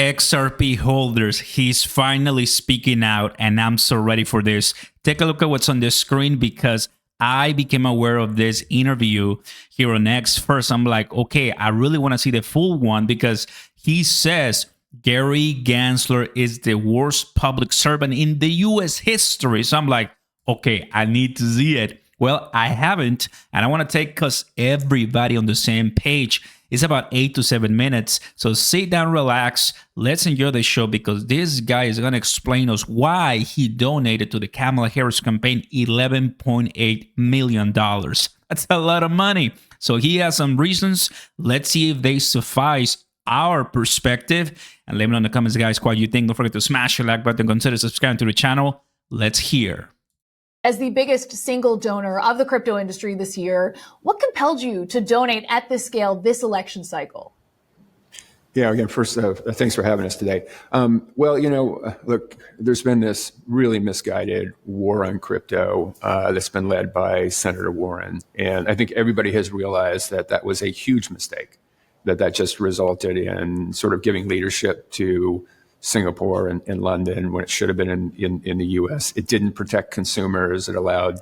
XRP holders, he's finally speaking out, and I'm so ready for this. Take a look at what's on the screen because I became aware of this interview here on X first. I'm like, okay, I really want to see the full one because he says Gary Gensler is the worst public servant in the US history. So I'm like, okay, I need to see it. Well, I haven't, and I want to take us everybody on the same page. It's about 8 to 7 minutes. So sit down, relax. Let's enjoy the show because this guy is going to explain us why he donated to the Kamala Harris campaign $11.8 million. That's a lot of money. So he has some reasons. Let's see if they suffice our perspective. And let me know in the comments, guys, what you think. Don't forget to smash the like button. Consider subscribing to the channel. Let's hear. As the biggest single donor of the crypto industry this year, what compelled you to donate at this scale this election cycle? Yeah, again, first, thanks for having us today. Well, look, there's been this really misguided war on crypto that's been led by Senator Warren. And I think everybody has realized that that was a huge mistake, that just resulted in sort of giving leadership to Singapore and London when it should have been in the US. It didn't protect consumers. It allowed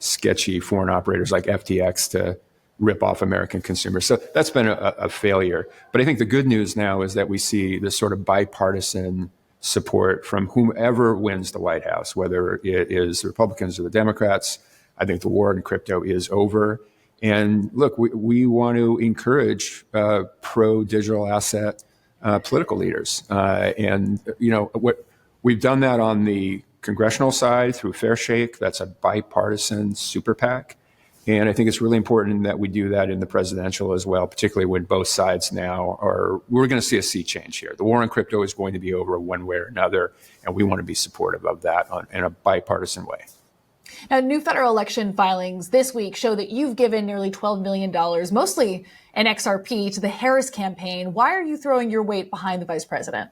sketchy foreign operators like FTX to rip off American consumers. So that's been a failure. But I think the good news now is that we see this sort of bipartisan support from whomever wins the White House, whether it is the Republicans or the Democrats. I think the war in crypto is over. And look, we want to encourage pro-digital asset political leaders. What we've done that on the congressional side through Fair Shake. That's a bipartisan super PAC. And I think it's really important that we do that in the presidential as well, particularly when both sides now we're going to see a sea change here. The war on crypto is going to be over one way or another, and we want to be supportive of that in a bipartisan way. Now, new federal election filings this week show that you've given nearly $12 million, mostly in XRP, to the Harris campaign. Why are you throwing your weight behind the vice president?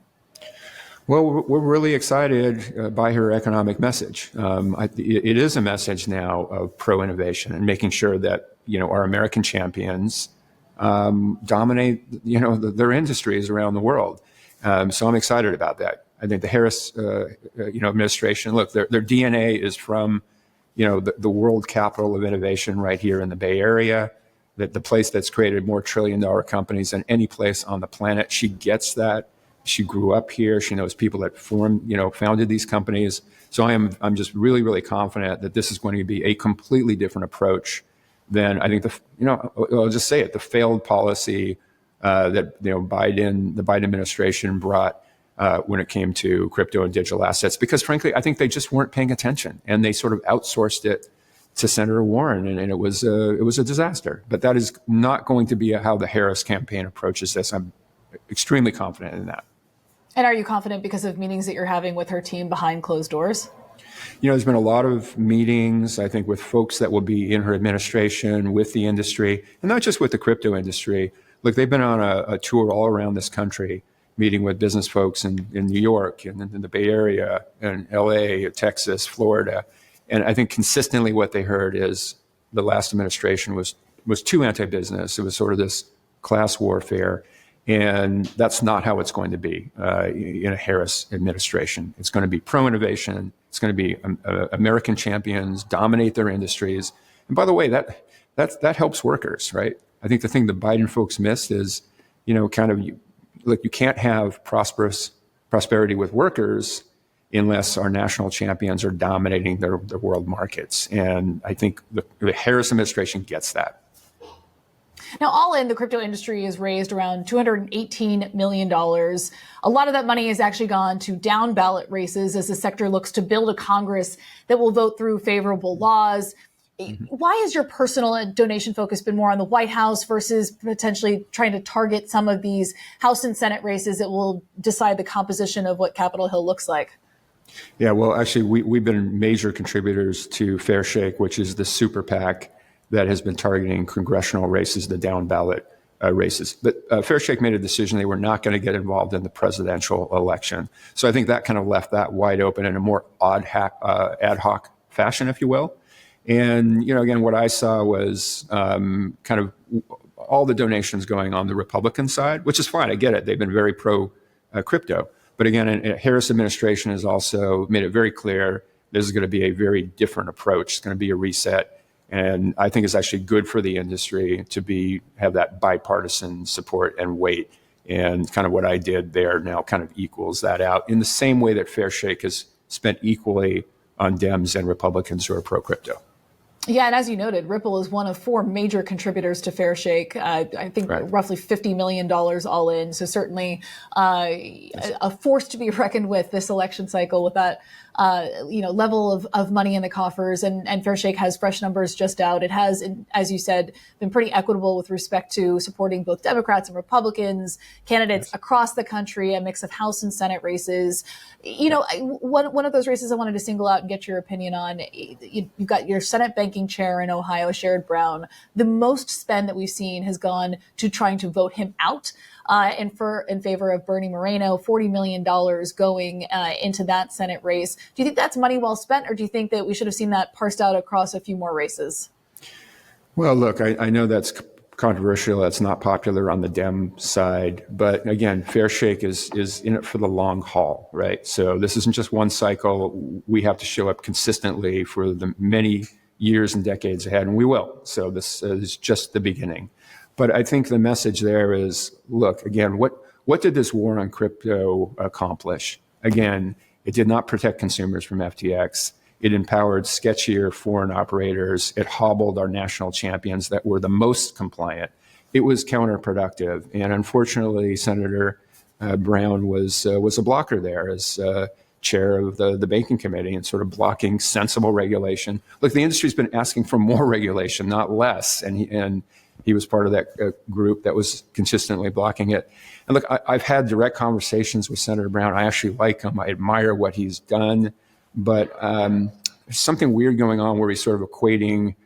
Well, we're really excited by her economic message. It is a message now of pro-innovation and making sure that, our American champions dominate, their industries around the world. So I'm excited about that. I think the Harris, administration, look, their DNA is from the world capital of innovation right here in the Bay Area, that the place that's created more trillion-dollar companies than any place on the planet. She gets that. She grew up here. She knows people that founded these companies. So I'm just really, really confident that this is going to be a completely different approach than I think I'll just say it, the failed policy that the Biden administration brought when it came to crypto and digital assets, because frankly, I think they just weren't paying attention and they sort of outsourced it to Senator Warren, and it was a disaster. But that is not going to be how the Harris campaign approaches this. I'm extremely confident in that. And are you confident because of meetings that you're having with her team behind closed doors? There's been a lot of meetings, I think, with folks that will be in her administration, with the industry, and not just with the crypto industry. Look, they've been on a tour all around this country, meeting with business folks in New York and in the Bay Area and LA, Texas, Florida. And I think consistently what they heard is the last administration was too anti-business. It was sort of this class warfare. And that's not how it's going to be in a Harris administration. It's going to be pro-innovation. It's going to be American champions, dominate their industries. And by the way, that helps workers, right? I think the thing the Biden folks missed is, you can't have prosperity with workers unless our national champions are dominating their world markets. And I think the Harris administration gets that. Now, all in, the crypto industry has raised around $218 million. A lot of that money has actually gone to down ballot races as the sector looks to build a Congress that will vote through favorable laws. Why has your personal donation focus been more on the White House versus potentially trying to target some of these House and Senate races that will decide the composition of what Capitol Hill looks like? Yeah, well, actually, we've been major contributors to Fair Shake, which is the super PAC that has been targeting congressional races, the down ballot races. But Fair Shake made a decision they were not going to get involved in the presidential election. So I think that kind of left that wide open in a more ad hoc fashion, if you will. And, again, what I saw was kind of all the donations going on the Republican side, which is fine. I get it. They've been very pro crypto. But again, Harris administration has also made it very clear this is going to be a very different approach. It's going to be a reset. And I think it's actually good for the industry to have that bipartisan support and weight. And kind of what I did there now kind of equals that out in the same way that Fair Shake has spent equally on Dems and Republicans who are pro-crypto. Yeah, and as you noted, Ripple is one of 4 major contributors to Fair Shake. I think roughly $50 million all in. So certainly a force to be reckoned with this election cycle with that level of money in the coffers. And Fair Shake has fresh numbers just out. It has, as you said, been pretty equitable with respect to supporting both Democrats and Republicans, candidates across the country, a mix of House and Senate races. One of those races I wanted to single out and get your opinion on. You've got your Senate banking chair in Ohio, Sherrod Brown. The most spend that we've seen has gone to trying to vote him out in favor of Bernie Moreno, $40 million going into that Senate race. Do you think that's money well spent, or do you think that we should have seen that parsed out across a few more races? Well, look, I know that's controversial. That's not popular on the Dem side. But again, Fair Shake is in it for the long haul, right? So this isn't just one cycle. We have to show up consistently for the many years and decades ahead, and we will. So this is just the beginning. But I think the message there is, look, again, what did this war on crypto accomplish? Again, it did not protect consumers from FTX. It empowered sketchier foreign operators. It hobbled our national champions that were the most compliant. It was counterproductive. And unfortunately, Senator Brown was a blocker there as chair of the banking committee and sort of blocking sensible regulation. Look, the industry's been asking for more regulation, not less. And he was part of that group that was consistently blocking it. And look, I've had direct conversations with Senator Brown. I actually like him. I admire what he's done. But there's something weird going on where he's sort of equating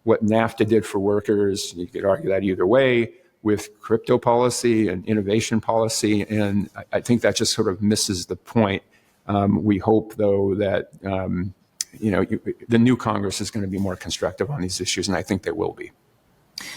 what NAFTA did for workers, you could argue that either way, with crypto policy and innovation policy. And I think that just sort of misses the point. We hope, though, that the new Congress is going to be more constructive on these issues, and I think they will be.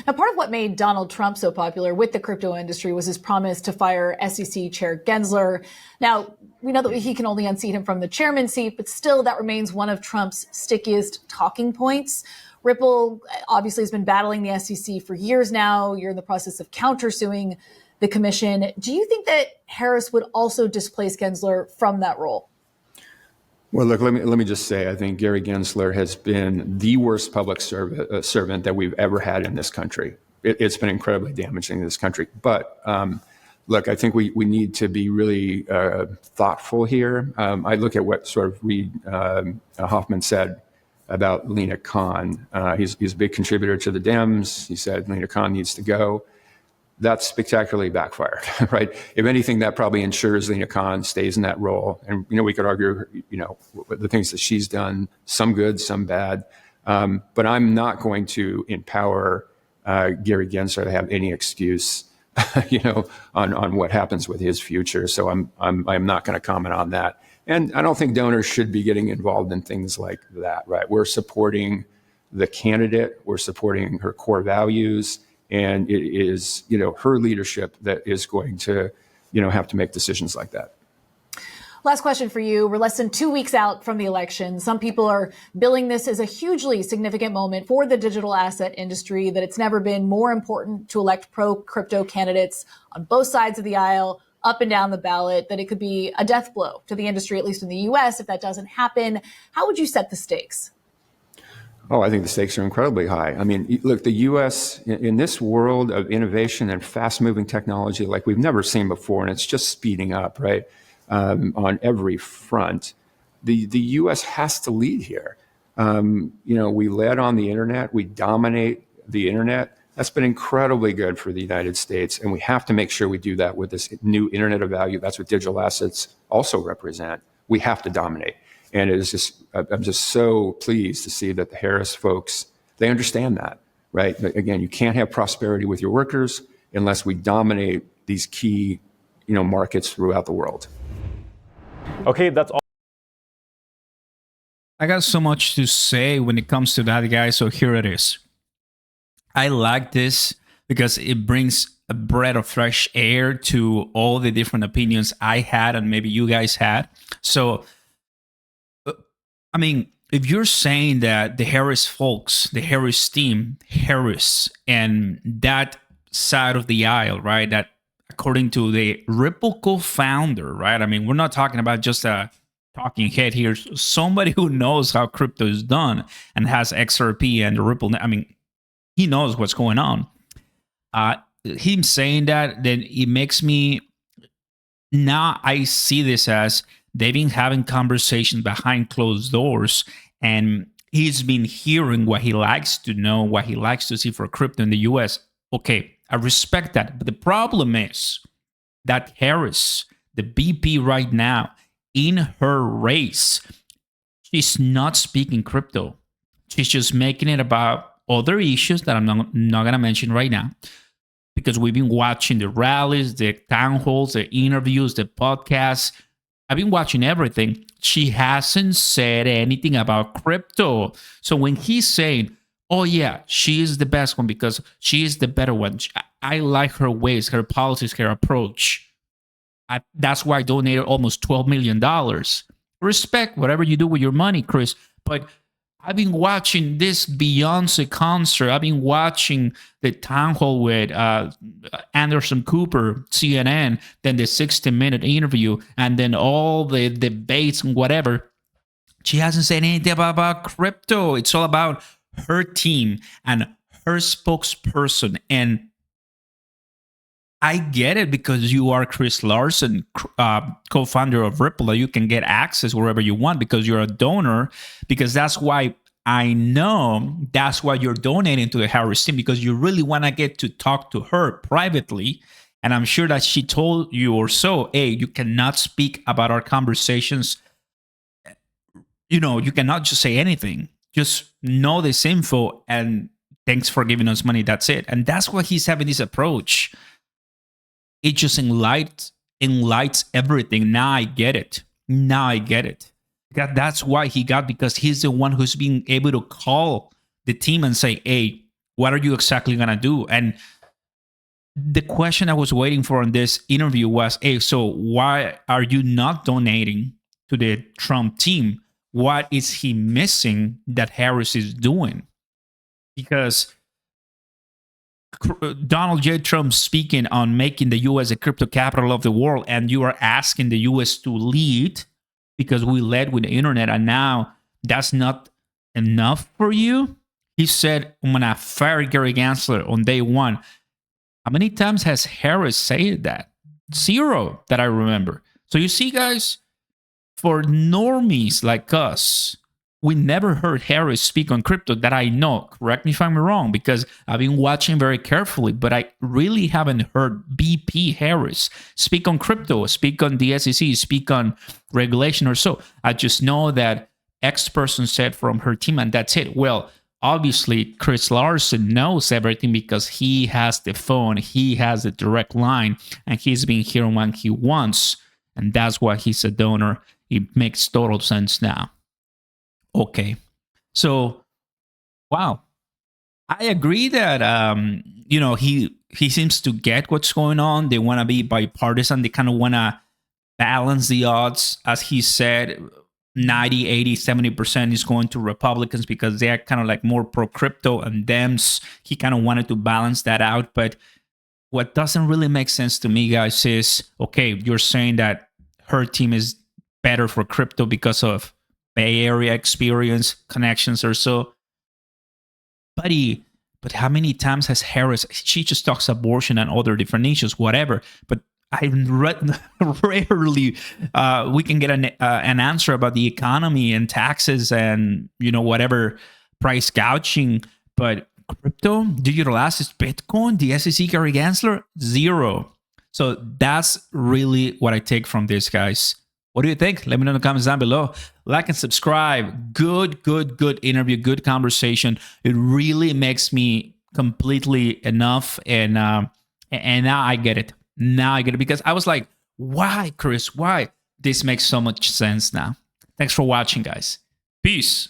Now, part of what made Donald Trump so popular with the crypto industry was his promise to fire SEC Chair Gensler. Now, we know that he can only unseat him from the chairman seat, but still that remains one of Trump's stickiest talking points. Ripple obviously has been battling the SEC for years now. You're in the process of countersuing the commission. Do you think that Harris would also displace Gensler from that role? Well, look, let me just say, I think Gary Gensler has been the worst public servant that we've ever had in this country. It's been incredibly damaging to this country. But look, I think we need to be really thoughtful here. I look at what sort of Reid Hoffman said about Lena Khan. He's a big contributor to the Dems. He said Lena Khan needs to go. That's spectacularly backfired, right? If anything, that probably ensures Lena Khan stays in that role. And, we could argue, the things that she's done, some good, some bad. But I'm not going to empower Gary Gensler to have any excuse, on what happens with his future. So I'm not going to comment on that. And I don't think donors should be getting involved in things like that, right? We're supporting the candidate. We're supporting her core values. And it is, her leadership that is going to, have to make decisions like that. Last question for you. We're less than 2 weeks out from the election. Some people are billing this as a hugely significant moment for the digital asset industry, that it's never been more important to elect pro-crypto candidates on both sides of the aisle, up and down the ballot, that it could be a death blow to the industry, at least in the U.S., if that doesn't happen. How would you set the stakes? Oh, I think the stakes are incredibly high. I mean, look, the U.S. in this world of innovation and fast-moving technology like we've never seen before, and it's just speeding up, right, on every front, the U.S. has to lead here. We led on the internet. We dominate the internet. That's been incredibly good for the United States, and we have to make sure we do that with this new internet of value. That's what digital assets also represent. We have to dominate. And I'm just so pleased to see that the Harris folks, they understand that, right? But again, you can't have prosperity with your workers unless we dominate these key, markets throughout the world. Okay, that's all. I got so much to say when it comes to that, guys. So here it is. I like this because it brings a breath of fresh air to all the different opinions I had and maybe you guys had. So, I mean, if you're saying that the Harris folks, the Harris team, Harris, and that side of the aisle, right, that according to the Ripple co-founder, right, I mean, we're not talking about just a talking head here, somebody who knows how crypto is done and has XRP and the Ripple, I mean, he knows what's going on. Him saying that, then it makes me, now I see this as they've been having conversations behind closed doors, and he's been hearing what he likes to know, what he likes to see for crypto in the US. Okay, I respect that. But the problem is that Harris, the BP right now, in her race, she's not speaking crypto. She's just making it about other issues that I'm not going to mention right now, because we've been watching the rallies, the town halls, the interviews, the podcasts. I've been watching everything. She hasn't said anything about crypto. So when he's saying, oh yeah, she is the best one because she is the better one, I like her ways, her policies, her approach. That's why I donated almost $12 million. Respect whatever you do with your money, Chris. But I've been watching this Beyonce concert. I've been watching the town hall with Anderson Cooper, CNN, then the 60-minute interview, and then all the debates and whatever. She hasn't said anything about crypto. It's all about her team and her spokesperson. And I get it, because you are Chris Larsen, co-founder of Ripple, that you can get access wherever you want because you're a donor, because that's why I know that's why you're donating to the Harris team, because you really want to get to talk to her privately. And I'm sure that she told you or so, hey, you cannot speak about our conversations. You know, you cannot just say anything. Just know this info and thanks for giving us money. That's it. And that's why he's having this approach. It just enlightens everything. Now I get it. That's why he got, because he's the one who's being able to call the team and say, hey, what are you exactly going to do? And the question I was waiting for in this interview was, hey, so why are you not donating to the Trump team? What is he missing that Harris is doing? Because Donald J. Trump speaking on making the U.S. a crypto capital of the world, and you are asking the U.S. to lead because we led with the internet, and now that's not enough for you? He said, I'm going to fire Gary Gensler on day one. How many times has Harris said that? 0 that I remember. So you see, guys, for normies like us, we never heard Harris speak on crypto that I know. Correct me if I'm wrong, because I've been watching very carefully, but I really haven't heard BP Harris speak on crypto, speak on the SEC, speak on regulation or so. I just know that X person said from her team, and that's it. Well, obviously, Chris Larsen knows everything because he has the phone, he has the direct line, and he's been hearing when he wants, and that's why he's a donor. It makes total sense now. Okay, so wow, I agree that he seems to get what's going on. They want to be bipartisan. They kind of want to balance the odds, as he said. 90, 80, 70% is going to Republicans because they're kind of like more pro crypto, and Dems, he kind of wanted to balance that out. But what doesn't really make sense to me, guys, is okay, you're saying that her team is better for crypto because of Bay Area experience, connections or so. Buddy, but how many times has Harris, she just talks abortion and other different issues, whatever, but I rarely we can get an answer about the economy and taxes and, whatever, price gouging. But crypto, digital assets, Bitcoin, the SEC, Gary Gensler, 0. So that's really what I take from this, guys. What do you think? Let me know in the comments down below. Like and subscribe. Good interview, good conversation. It really makes me completely enough. And now I get it. Now I get it, because I was like, why, Chris? Why? This makes so much sense now. Thanks for watching, guys. Peace.